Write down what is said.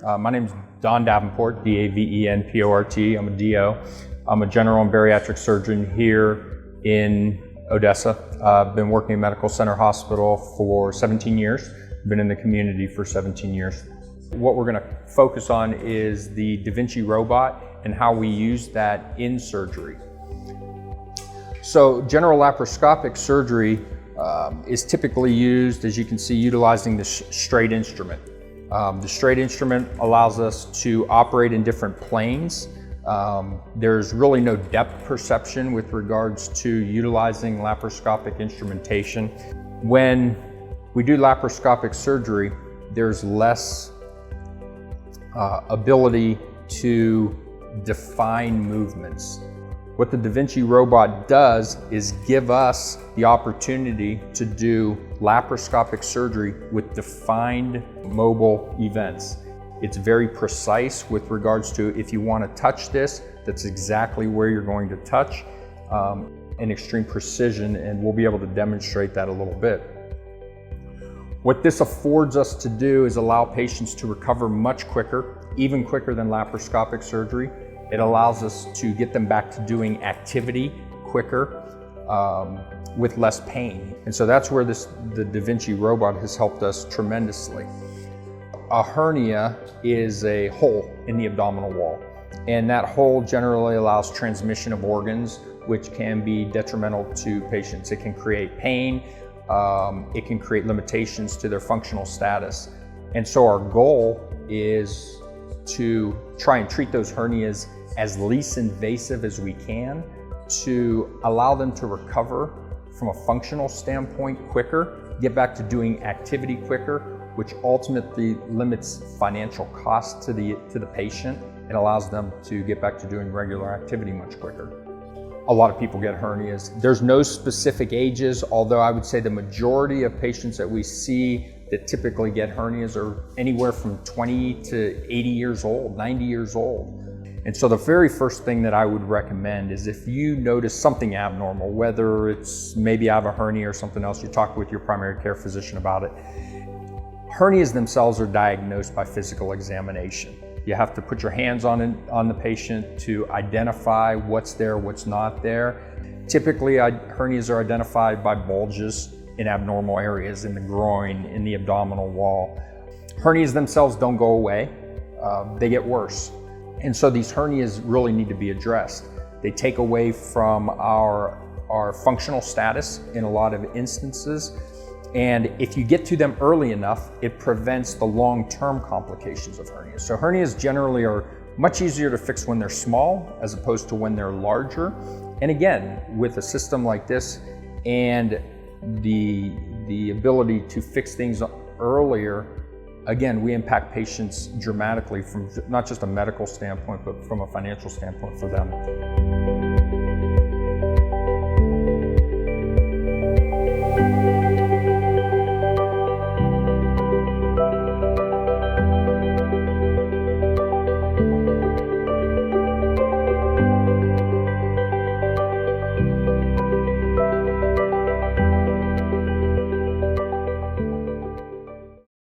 My name is Don Davenport, D-A-V-E-N-P-O-R-T. I'm a DO. I'm a general and bariatric surgeon here in Odessa. I've been working in Medical Center Hospital for 17 years. Been in the community for 17 years. What we're going to focus on is the Da Vinci robot and how we use that in surgery. So general laparoscopic surgery is typically used, as you can see, utilizing the straight instrument. The straight instrument allows us to operate in different planes. There's really no depth perception with regards to utilizing laparoscopic instrumentation. When we do laparoscopic surgery, there's less ability to define movements. What the Da Vinci robot does is give us the opportunity to do laparoscopic surgery with defined mobile events. It's very precise with regards to if you want to touch this, that's exactly where you're going to touch, and extreme precision, and we'll be able to demonstrate that a little bit. What this affords us to do is allow patients to recover much quicker, even quicker than laparoscopic surgery. It allows us to get them back to doing activity quicker with less pain. And so that's where the Da Vinci robot has helped us tremendously. A hernia is a hole in the abdominal wall, and that hole generally allows transmission of organs, which can be detrimental to patients. It can create pain, it can create limitations to their functional status. And so our goal is to try and treat those hernias as least invasive as we can, to allow them to recover from a functional standpoint quicker, get back to doing activity quicker, which ultimately limits financial costs to the patient and allows them to get back to doing regular activity much quicker. A lot of people get hernias. There's no specific ages, although I would say the majority of patients that we see that typically get hernias are anywhere from 20 to 80 years old, 90 years old. And so the very first thing that I would recommend is if you notice something abnormal, whether it's maybe I have a hernia or something else, you talk with your primary care physician about it. Hernias themselves are diagnosed by physical examination. You have to put your hands on the patient to identify what's there, what's not there. Typically, hernias are identified by bulges in abnormal areas, in the groin, in the abdominal wall. Hernias themselves don't go away, they get worse. And so these hernias really need to be addressed. They take away from our functional status in a lot of instances. And if you get to them early enough, it prevents the long-term complications of hernias. So hernias generally are much easier to fix when they're small as opposed to when they're larger. And again, with a system like this and the ability to fix things earlier, again, we impact patients dramatically from not just a medical standpoint, but from a financial standpoint for them.